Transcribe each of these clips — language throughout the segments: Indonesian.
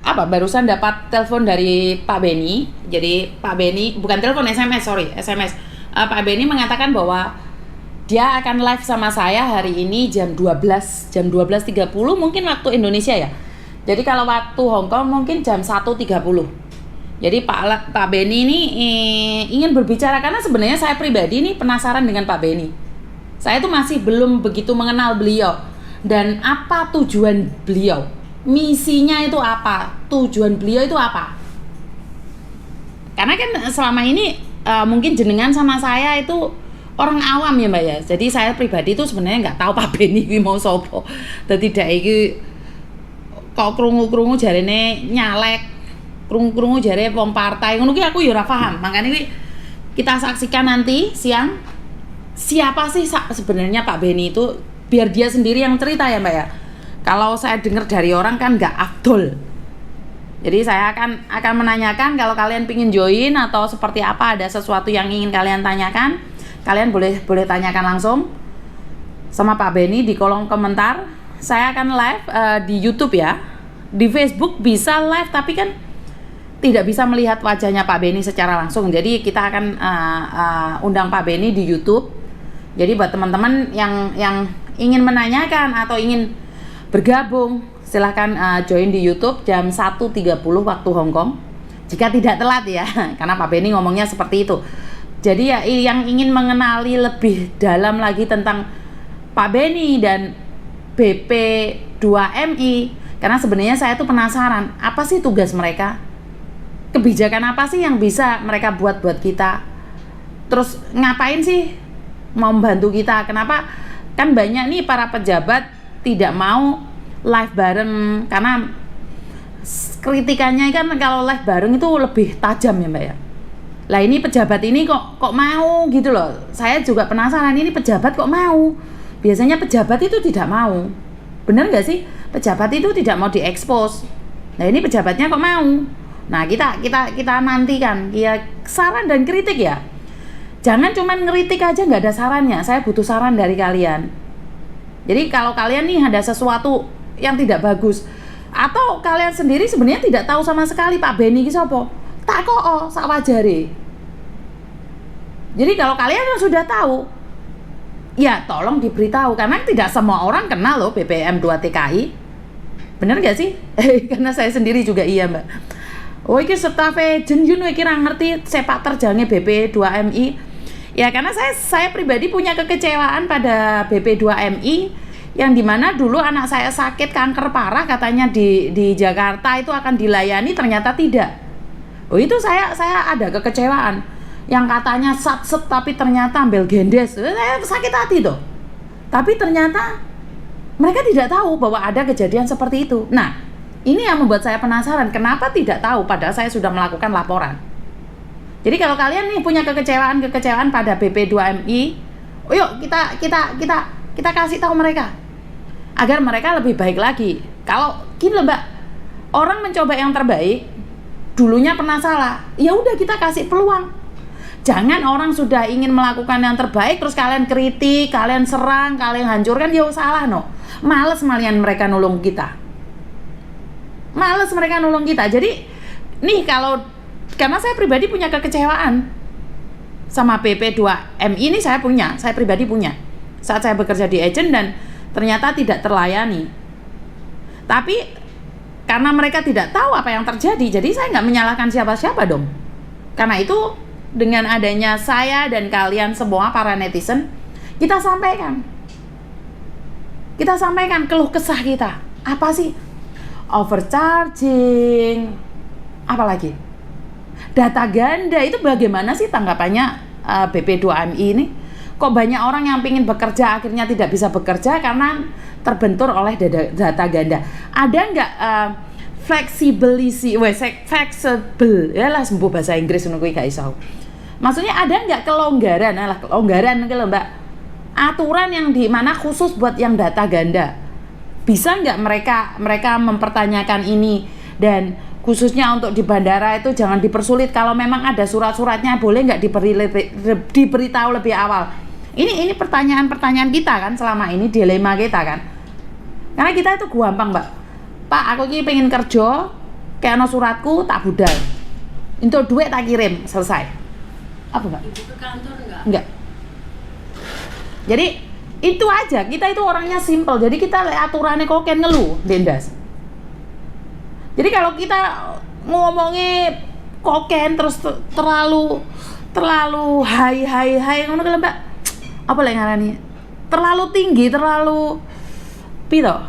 barusan dapat telepon dari Pak Beni. Jadi Pak Beni, bukan telepon, SMS. Pak Beni mengatakan bahwa dia akan live sama saya hari ini jam 12.30 mungkin waktu Indonesia ya. Jadi kalau waktu Hong Kong mungkin jam 1.30. Jadi Pak Beni ini ingin berbicara karena sebenarnya saya pribadi ini penasaran dengan Pak Beni. Saya tuh masih belum begitu mengenal beliau dan apa tujuan beliau. Misinya itu apa? Tujuan beliau itu apa? Karena kan selama ini mungkin jenengan sama saya itu orang awam ya Mbak ya. Jadi saya pribadi itu sebenarnya nggak tahu Pak Beni iki mau sopo. Dadi dhek iki kok krungu-krungu jarene nyalek, krungu-krungu jare wong partai. Ngono ki aku ya ora paham. Makanya iki kita saksikan nanti siang siapa sih sebenarnya Pak Beni itu, biar dia sendiri yang cerita ya Mbak ya. Kalau saya dengar dari orang kan nggak afdol. Jadi saya akan menanyakan, kalau kalian pingin join atau seperti apa, ada sesuatu yang ingin kalian tanyakan, kalian boleh tanyakan langsung sama Pak Beni di kolom komentar. Saya akan live di YouTube ya. Di Facebook bisa live tapi kan tidak bisa melihat wajahnya Pak Beni secara langsung. Jadi kita akan undang Pak Beni di YouTube. Jadi buat teman-teman yang ingin menanyakan atau ingin bergabung, silahkan join di YouTube jam 1.30 waktu Hong Kong. Jika tidak telat ya, karena Pak Beni ngomongnya seperti itu. Jadi ya yang ingin mengenali lebih dalam lagi tentang Pak Beni dan BP2MI, karena sebenarnya saya tuh penasaran, apa sih tugas mereka? Kebijakan apa sih yang bisa mereka buat kita? Terus ngapain sih mau membantu kita? Kenapa kan banyak nih para pejabat tidak mau live bareng, karena kritikannya kan kalau live bareng itu lebih tajam ya Mbak ya. Lah ini pejabat ini kok mau gitu loh. Saya juga penasaran, ini pejabat kok mau. Biasanya pejabat itu tidak mau. Bener nggak sih? Pejabat itu tidak mau diekspos. Nah ini pejabatnya kok mau. Nah kita nantikan ya saran dan kritik ya. Jangan cuman ngeritik aja nggak ada sarannya. Saya butuh saran dari kalian. Jadi kalau kalian nih ada sesuatu yang tidak bagus, atau kalian sendiri sebenarnya tidak tahu sama sekali Pak Beni iki sapa, tak kok sak wajare. Jadi kalau kalian sudah tahu, ya tolong diberitahu, karena tidak semua orang kenal loh BPM 2 TKI. Bener gak sih? Karena saya sendiri juga iya Mbak. Oh iki staf jenjun iki ra ngerti sepak terjangnya BP2MI. Ya karena saya pribadi punya kekecewaan pada BP2MI, yang dimana dulu anak saya sakit kanker parah, katanya di Jakarta itu akan dilayani, ternyata tidak. Oh itu saya ada kekecewaan, yang katanya satset tapi ternyata ambil gendes. Saya sakit hati tuh. Tapi ternyata mereka tidak tahu bahwa ada kejadian seperti itu. Nah ini yang membuat saya penasaran, kenapa tidak tahu padahal saya sudah melakukan laporan. Jadi kalau kalian nih punya kekecewaan pada BP2MI, oh yuk kita kasih tahu mereka agar mereka lebih baik lagi. Kalau gini loh Mbak, orang mencoba yang terbaik, dulunya pernah salah, ya udah kita kasih peluang. Jangan orang sudah ingin melakukan yang terbaik terus kalian kritik, kalian serang, kalian hancurkan, ya salah no. Males malian mereka nolong kita. Jadi nih karena saya pribadi punya kekecewaan sama BP2MI ini, saya pribadi punya saat saya bekerja di agent dan ternyata tidak terlayani. Tapi karena mereka tidak tahu apa yang terjadi, jadi saya nggak menyalahkan siapa-siapa dong. Karena itu dengan adanya saya dan kalian semua para netizen, kita sampaikan keluh kesah kita. Apa sih? Overcharging, apalagi data ganda, itu bagaimana sih tanggapannya BP2MI ini? Kok banyak orang yang ingin bekerja akhirnya tidak bisa bekerja karena terbentur oleh data ganda. Ada nggak fleksibel, ya lah sembuh bahasa Inggris menurut gak iso. Maksudnya ada nggak kelonggaran gitu Mbak, aturan yang di mana khusus buat yang data ganda? Bisa nggak mereka mempertanyakan ini, dan khususnya untuk di bandara itu jangan dipersulit, kalau memang ada surat-suratnya boleh nggak diberitahu lebih awal. Ini pertanyaan-pertanyaan kita kan selama ini, dilema kita kan, karena kita itu gampang Mbak, Pak aku ini pengen kerja kayak ono suratku tak budal. Untuk duit tak kirim, selesai. Apa Mbak? Ibu ke kantor enggak? Enggak. Jadi itu aja, kita itu orangnya simple. Jadi kita aturannya koken ngeluh, dendas. Jadi kalau kita ngomongnya koken terus terlalu hai ngono kan Mbak. Apa lek ngarani? Terlalu tinggi, terlalu piro?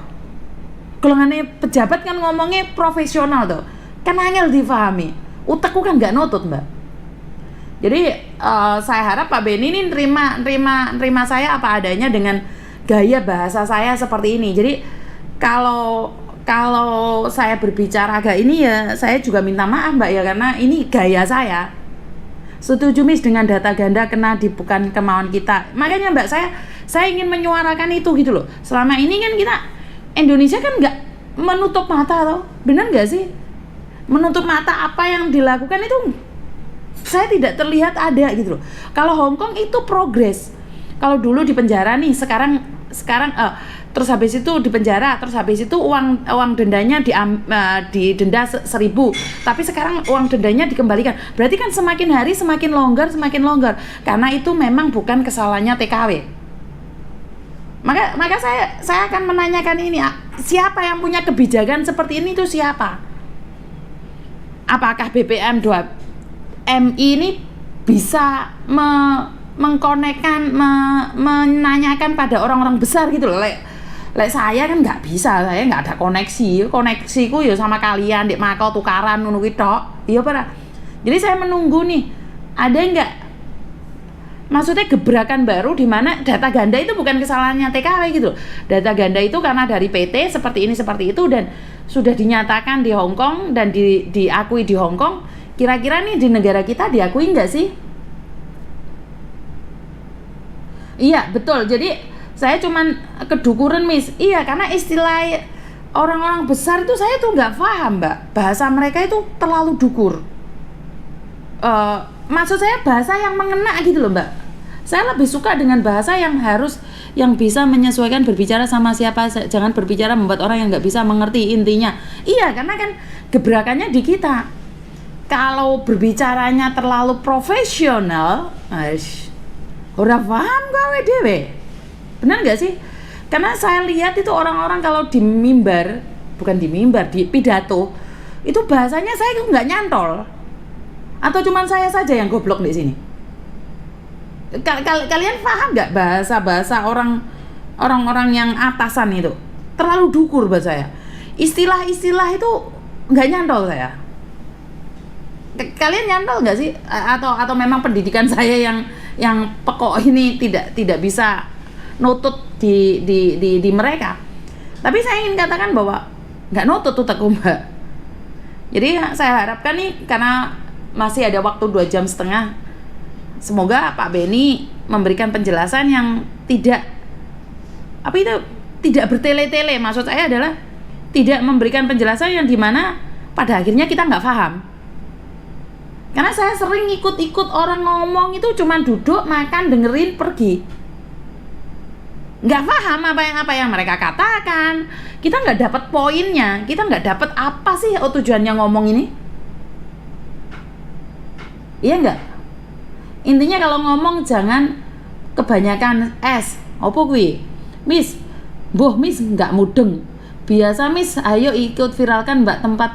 Golongane pejabat kan ngomongnya profesional tuh. Kan angel difahami. Utekku kan nggak nutut Mbak. Jadi saya harap Pak Beni ini nerima saya apa adanya dengan gaya bahasa saya seperti ini. Jadi kalau saya berbicara agak ini ya saya juga minta maaf Mbak ya, karena ini gaya saya. Setuju Miss dengan data ganda kena di bukan kemauan kita. Makanya Mbak saya ingin menyuarakan itu gitu loh. Selama ini kan kita Indonesia kan nggak menutup mata loh. Benar nggak sih? Menutup mata apa yang dilakukan itu saya tidak terlihat ada gitu loh. Kalau Hong Kong itu progres. Kalau dulu di penjara nih, sekarang terus habis itu di penjara, terus habis itu uang dendanya didenda 1.000. Tapi sekarang uang dendanya dikembalikan. Berarti kan semakin hari semakin longgar. Karena itu memang bukan kesalahannya TKW. Maka saya akan menanyakan ini, siapa yang punya kebijakan seperti ini itu siapa? Apakah BPM 2MI ini bisa mengkonekkan, menanyakan pada orang-orang besar gitu loh. Lek saya kan nggak bisa, saya nggak ada koneksiku ya sama kalian di Makau tukaran ngono kuwi tok. Iya para. Jadi saya menunggu nih, ada nggak maksudnya gebrakan baru di mana data ganda itu bukan kesalahannya TKW gitu loh. Data ganda itu karena dari PT seperti ini seperti itu dan sudah dinyatakan di Hong Kong dan diakui di Hong Kong. Kira-kira nih di negara kita diakui nggak sih? Iya betul. Jadi saya cuman kedukuran Miss. Iya karena istilah orang-orang besar itu saya tuh nggak paham Mbak. Bahasa mereka itu terlalu dukur. Maksud saya bahasa yang mengena gitu loh Mbak. Saya lebih suka dengan bahasa yang bisa menyesuaikan berbicara sama siapa. Jangan berbicara membuat orang yang nggak bisa mengerti intinya. Iya karena kan gebrakannya di kita. Kalau berbicaranya terlalu profesional, udah paham gawe dewe. Benar nggak sih? Karena saya lihat itu orang-orang kalau di pidato itu bahasanya saya nggak nyantol. Atau cuman saya saja yang goblok di sini? Kalian paham nggak bahasa orang-orang yang atasan itu? Terlalu dukur buat saya. Istilah-istilah itu nggak nyantol saya. Kalian nyantol nggak sih? Atau memang pendidikan saya yang pekok ini tidak bisa nutut di mereka. Tapi saya ingin katakan bahwa nggak nutut tuh Mbak. Jadi saya harapkan nih karena masih ada waktu 2,5 jam, semoga Pak Beni memberikan penjelasan yang tidak bertele-tele. Maksud saya adalah tidak memberikan penjelasan yang dimana pada akhirnya kita nggak paham. Karena saya sering ikut orang ngomong itu cuman duduk, makan, dengerin, pergi. Nggak paham apa yang mereka katakan. Kita nggak dapat poinnya. Kita nggak dapat apa sih tujuannya ngomong ini. Iya nggak? Intinya kalau ngomong jangan kebanyakan es. Apa kuwi? Miss, Miss nggak mudeng. Biasa Miss, ayo ikut viralkan Mbak tempat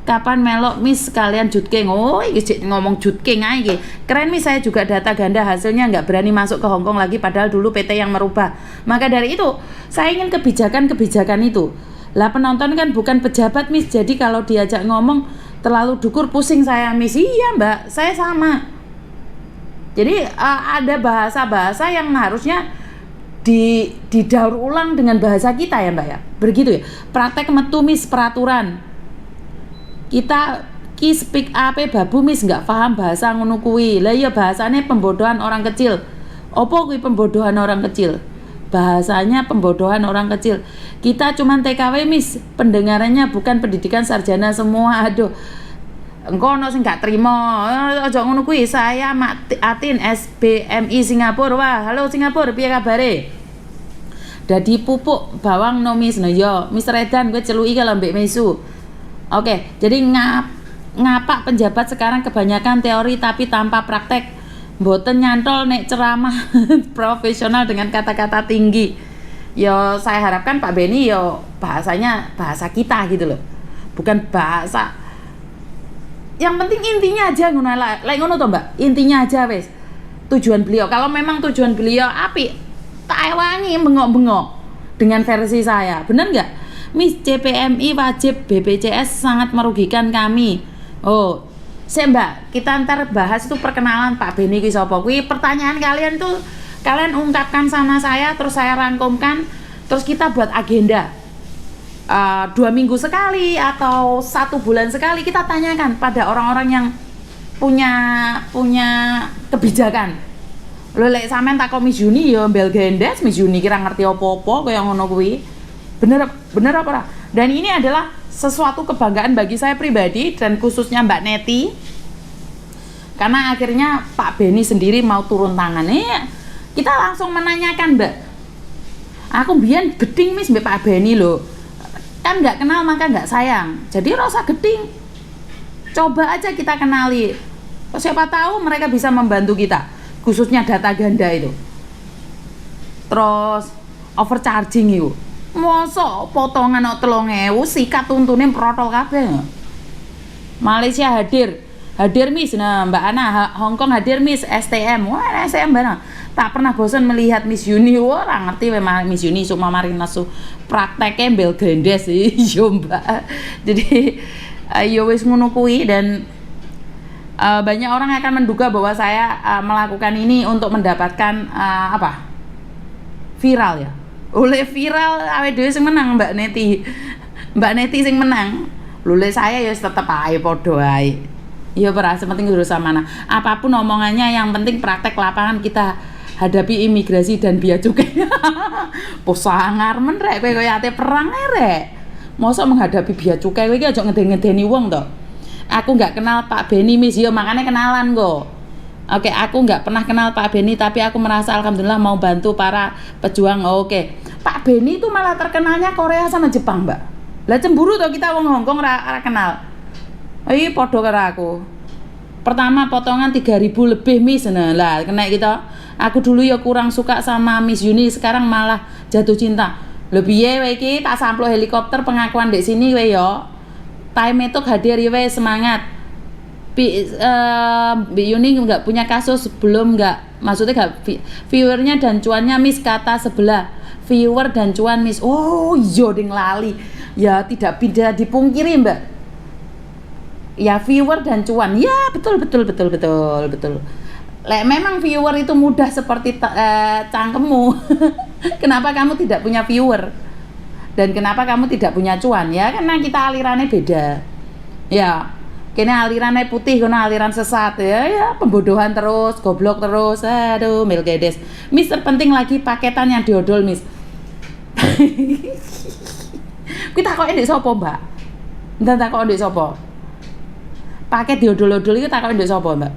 kapan melok Miss sekalian jutking. Oh iki ngomong jutking aja iki. Keren Miss, saya juga data ganda hasilnya nggak berani masuk ke Hong Kong lagi padahal dulu PT yang merubah. Maka dari itu saya ingin kebijakan itu. Lah penonton kan bukan pejabat Miss, jadi kalau diajak ngomong terlalu dukur pusing saya Miss. Iya Mbak, saya sama. Jadi ada bahasa-bahasa yang harusnya didaur ulang dengan bahasa kita ya Mbak ya. Begitu ya. Praktek metu Miss peraturan. Kita speak apa babu Miss nggak paham bahasa ngono kuwi. Lah iya bahasanya pembodohan orang kecil. Opo kuwi pembodohan orang kecil? Bahasanya pembodohan orang kecil. Kita cuman TKW Miss, pendengarannya bukan pendidikan sarjana semua. Aduh. Engko ono sing gak trimo. Aja ngono kuwi. Saya Atin SBMI Singapura. Wah, halo Singapura, piye kabare? Dadi pupuk bawang no Miss. No yo, Miss Redan gue celuki kalau Mbak Mesu. Oke, jadi ngapak penjabat sekarang kebanyakan teori tapi tanpa praktek. Mboten nyantol nek ceramah profesional dengan kata-kata tinggi. Yo saya harapkan Pak Beni yo bahasanya bahasa kita gitu loh. Bukan bahasa. Yang penting intinya aja ngono lek ngono to, Mbak. Intinya aja wis. Tujuan beliau. Kalau memang tujuan beliau apik, tak ewangi bengok-bengok dengan versi saya. Bener nggak? Miss, CPMI wajib BPJS sangat merugikan kami. Oh, Mbak, kita ntar bahas itu perkenalan Pak Beni kuwi sapa. Kuwi pertanyaan kalian tuh kalian ungkapkan sama saya, terus saya rangkumkan, terus kita buat agenda 2 minggu sekali atau 1 bulan sekali kita tanyakan pada orang-orang yang punya kebijakan. Lho lek sampean takon Miss Juni ya mbel gendes, Miss Juni kira ngerti apa-apa kaya ngono kuwi. Bener apa ora? Dan ini adalah sesuatu kebanggaan bagi saya pribadi dan khususnya Mbak Neti. Karena akhirnya Pak Beni sendiri mau turun tangan. Kita langsung menanyakan, Mbak. Aku mbiyen geding Miss mbek Pak Beni lho. Kan nggak kenal maka nggak sayang. Jadi rasa geding. Coba aja kita kenali. Siapa tahu mereka bisa membantu kita, khususnya data ganda itu. Terus overcharging itu. Mosok potongan 3.000 sikat tuntune protol kabeh. Malaysia hadir Miss. Nah, Mbak Ana, Hong Kong hadir Miss STM. Wah, STM barang. Tak pernah bosan melihat Miss Uni. Ora ngerti memang Miss Uni cuma mari nasu prakteknya bel gendes yo Mbak. Jadi ya wis ngono kuwi dan banyak orang akan menduga bahwa saya melakukan ini untuk mendapatkan viral ya. Oleh viral awake dhewe sing menang Mbak Neti. Mbak Neti sing menang. Lule saya ya tetep ae padha ae. Ya berasa penting urusan mana. Apapun omongannya yang penting praktek lapangan kita hadapi imigrasi dan bea cukai. Posangar men rek kowe kaya ate perang rek. Mosok menghadapi bea cukai kowe iki aja ngeden-ngedeni wong to. Aku nggak kenal Pak Beni Miss, ya makanya kenalan kok. Oke, aku nggak pernah kenal Pak Beni tapi aku merasa alhamdulillah mau bantu para pejuang. Oke. Pak Beni itu malah terkenalnya Korea sama Jepang, Mbak. Lah cemburu toh kita wong Hongkong ra kenal. Iki padha karo aku. Pertama potongan 3.000 lebih Miss. Nah, lah kena kita. Aku dulu ya kurang suka sama Miss Uni, sekarang malah jatuh cinta. Lho piye kowe iki tak samplo helikopter pengakuan dek sini kowe ya. Time itu hadir ya weh, semangat. Mbak Yuni nggak punya kasus belum nggak, maksudnya nggak viewernya dan cuannya Miss kata sebelah viewer dan cuan Miss. Oh iya ding lali ya, tidak bisa dipungkiri Mbak ya, viewer dan cuan ya, betul lek memang viewer itu mudah seperti cangkemmu. Kenapa kamu tidak punya viewer dan kenapa kamu tidak punya cuan? Ya karena kita alirannya beda ya. Kene alirannya putih, kono aliran sesat ya, pembodohan terus, goblok terus, aduh milgedes. Miss terpenting lagi paketan yang diodol Miss. Kita kok ndek sapa Mbak? Ndan tak kok ndek sapa? Paket diodol-odol itu tak kok ndek sapa Mbak?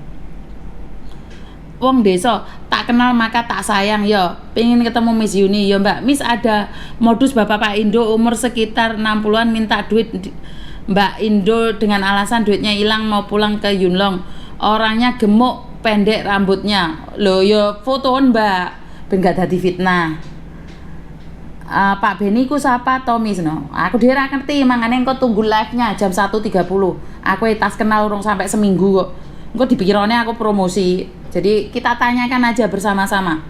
Wong desa tak kenal maka tak sayang ya. Pengen ketemu Miss Yuni ya Mbak. Miss ada modus Bapak Indo umur sekitar 60-an minta duit Mbak Indo dengan alasan duitnya hilang mau pulang ke Yunlong. Orangnya gemuk, pendek rambutnya. Loh ya fotoon Mbak, ben gak dadi fitnah. Pak Beni ku sapa to Miss no? Aku dhewe ra ngerti, mangane engko tunggu live-nya jam 1.30. Aku tas kenal urung sampai seminggu kok. Engko dipikirane aku promosi. Jadi kita tanyakan aja bersama-sama.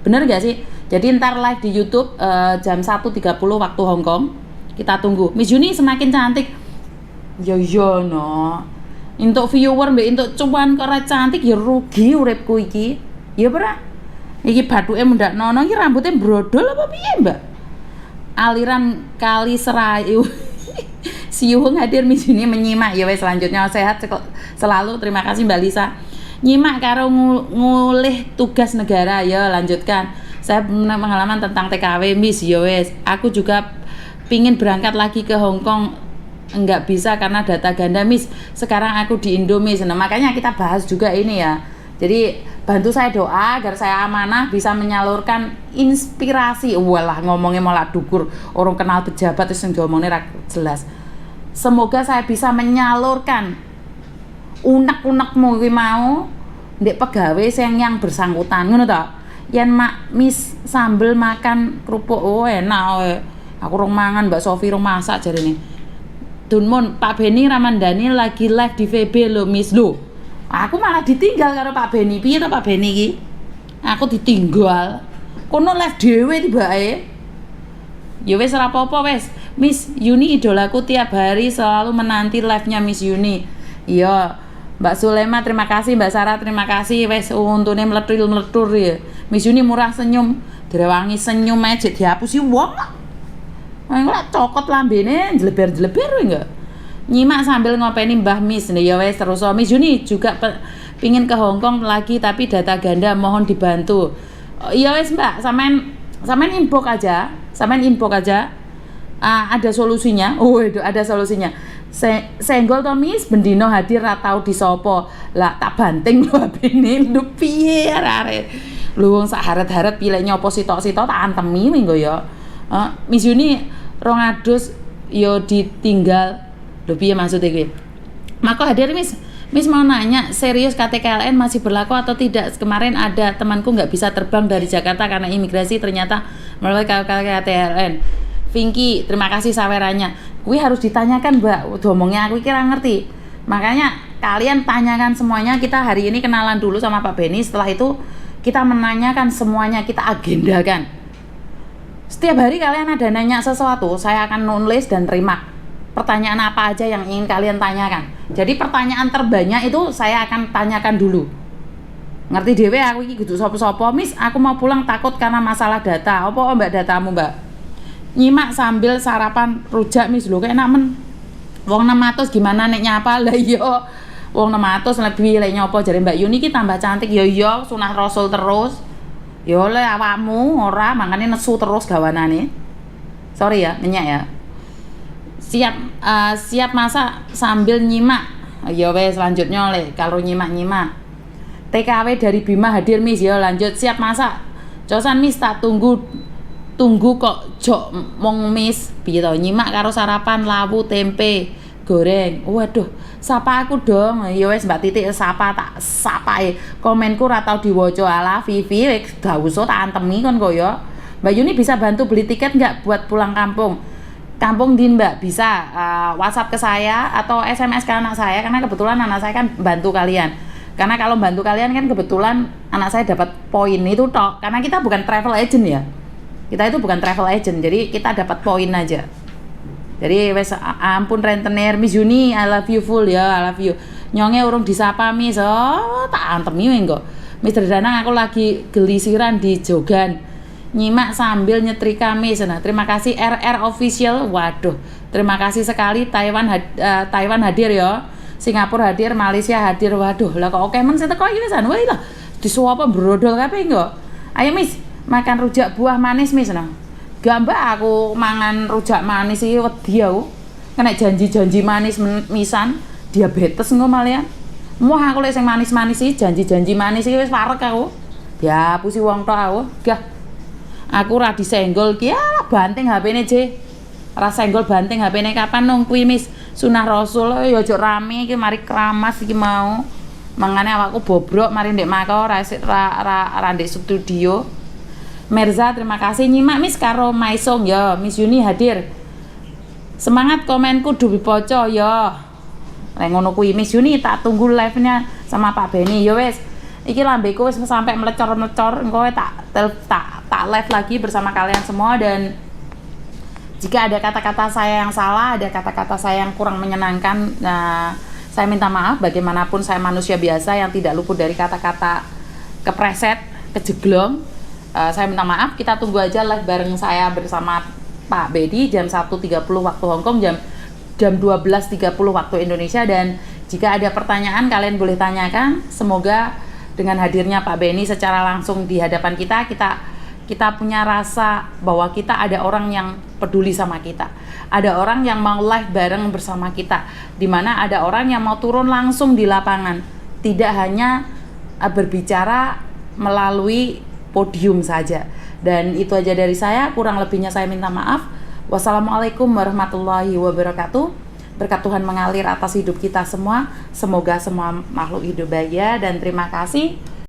Bener gak sih? Jadi ntar live di YouTube jam 1.30 waktu Hong Kong. Kita tunggu. Miss Yuni semakin cantik. Ya no. Untuk viewer mbek untuk cuan kok ora cantik ya rugi uripku iki. Ya ora. Iki bathuke mendak nono iki rambutnya brodol apa piye, Mbak? Aliran Kali Serayu. Siung hadir Miss Yuni menyimak ya wes, selanjutnya sehat selalu. Terima kasih Mbak Lisa. Nyimak karo ngulih tugas negara ya, lanjutkan. Saya punya pengalaman tentang TKW Miss ya wes. Aku juga pingin berangkat lagi ke Hong Kong, enggak bisa karena data ganda Miss. Sekarang aku di Indo Miss. Nah, makanya kita bahas juga ini ya. Jadi bantu saya doa agar saya amanah bisa menyalurkan inspirasi. Walah ngomongnya malah dukur, orang kenal pejabat terus yang diomongnya jelas. Semoga saya bisa menyalurkan unek-unekmu kuwi mau ndek pegawai sing yang bersangkutan ngono to. Yen Miss sambil makan kerupuk enak aku rong mangan Mbak Sofi rong masak jarene. Dunmun Pak Beni Ramandani lagi live di VB lho Miss lho. Aku malah ditinggal karo Pak Beni. Piye to Pak Beni iki? Aku ditinggal. Kono live dhewe tibake. Ya wis ora apa-apa wis. Miss Yuni idolaku tiap hari selalu menanti live-nya Miss Yuni. Iya, Mbak Sulema terima kasih, Mbak Sarah terima kasih. Wis untune mletur ya. Miss Yuni murah senyum, direwangi senyum aja dihapusi wong. Engko cokot lambene jleber-jleber enggak. Nyimak sambil ngopeni Mbah Miss. Ya wis terus Miss Yuni juga pingin ke Hongkong lagi tapi data ganda mohon dibantu. Iya wis Mbak, sampean inbox aja. Ada solusinya. Ada solusinya. Senggol to Miss bendino hadir ra tau disopo. Lah tak banting lho abene lho piye arek. Lho wong sak haret-haret pilih nyopo sitok-sitok tak antemi minggo ya. Miss Yuni rong adus yo ditinggal. Lho piye maksud kuwi? Maka hadir Miss. Miss mau nanya, serius KTKLN masih berlaku atau tidak? Kemarin ada temanku nggak bisa terbang dari Jakarta karena imigrasi ternyata melalui KTKLN. Vinky, terima kasih sawerannya. Kuwi harus ditanyakan Mbak, ngomongnya aku kira ngerti. Makanya kalian tanyakan semuanya, kita hari ini kenalan dulu sama Pak Beni. Setelah itu kita menanyakan semuanya, kita agendakan. Setiap hari kalian ada nanya sesuatu, saya akan nulis dan terima. Pertanyaan apa aja yang ingin kalian tanyakan. Jadi pertanyaan terbanyak itu saya akan tanyakan dulu. Ngerti dhewe aku iki kudu sapa-sapa. Miss, aku mau pulang takut karena masalah data. Apa Mbak datamu, Mbak? Nyimak sambil sarapan rujak Miss lho enak men. Wong 600 gimana nek nyapa? Lah iya. Wong 600 lebih lek nyopo jare Mbak Yuni iki tambah cantik. Ya iya, sunah rasul terus. Ya oleh awakmu ora mangane nesu terus gawanane. Sorry ya, minyak ya. Siap masak sambil nyimak. Ya wes selanjutnya oleh kalau nyimak TKW dari Bima hadir Miss. Ya lanjut siap masak cosan Miss tak tunggu kok jok mong Miss piye to nyimak karo sarapan lawu tempe goreng. Waduh sapa aku dong. Ya wes Mbak Titik sapa tak sapae komenku ora tau diwaca. Ala Vivi gawuso tak antemi kon kok ya. Mbak Yuni bisa bantu beli tiket nggak buat pulang kampung Din Mbak? Bisa WhatsApp ke saya atau SMS ke anak saya karena kebetulan anak saya kan bantu kalian. Karena kalau bantu kalian kan kebetulan anak saya dapat poin itu tok. Karena kita bukan travel agent ya. Kita itu bukan travel agent. Jadi kita dapat poin aja. Jadi wes ampun rentenir Miss Yuni I love you full ya, I love you. Nyonge urung disapa Miss. Oh, tak antemi engko. Mister Danang aku lagi gelisiran di Jogan. Nyimak sambil nyetrika Miss. Nah, terima kasih RR Official. Waduh, terima kasih sekali. Taiwan hadir ya. Singapura hadir, Malaysia hadir. Waduh, lah kok oke men sing teko iki wisan. Wah, lah disuapa brodol kabeh engko. Ayo Miss, makan rujak buah manis Miss. Nah. Gak Mbak, aku mangan rujak manis iki wedi aku. Kena janji-janji manis misan, diabetes engko malian. Muah aku lek sing manis-manis iki janji-janji manis iki wis parek aku. Dihapusi wong tok aku. Gah. Aku ra disenggol ki banting HP-ne Je. Ra senggol banting HP-ne kapan nung kuwi Miss sunah rasul ya aja rame iki mari keramas iki mau. Mangane awakku bobrok mari ndek mako ra ndek studio. Merza terima kasih nyimak Miss karo Maisong ya. Miss Yuni hadir. Semangat komenku duwi poco ya. Lek ngono kuwi Miss Yuni tak tunggu live-nya sama Pak Beni ya wes. Iki lambeku wis sampai melecor-melecor engko tak live lagi bersama kalian semua. Dan jika ada kata-kata saya yang salah, ada kata-kata saya yang kurang menyenangkan, nah saya minta maaf. Bagaimanapun saya manusia biasa yang tidak luput dari kata-kata kepreset, kejeglong. Saya minta maaf. Kita tunggu aja live bareng saya bersama Pak Bedi jam 1.30 waktu Hongkong, jam 12.30 waktu Indonesia. Dan jika ada pertanyaan kalian boleh tanyakan. Semoga dengan hadirnya Pak Beni secara langsung di hadapan kita punya rasa bahwa kita ada orang yang peduli sama kita, ada orang yang mau live bareng bersama kita, dimana ada orang yang mau turun langsung di lapangan, tidak hanya berbicara melalui podium saja. Dan itu aja dari saya, kurang lebihnya saya minta maaf. Wassalamualaikum warahmatullahi wabarakatuh. Berkat Tuhan mengalir atas hidup kita semua. Semoga semua makhluk hidup bahagia, dan terima kasih.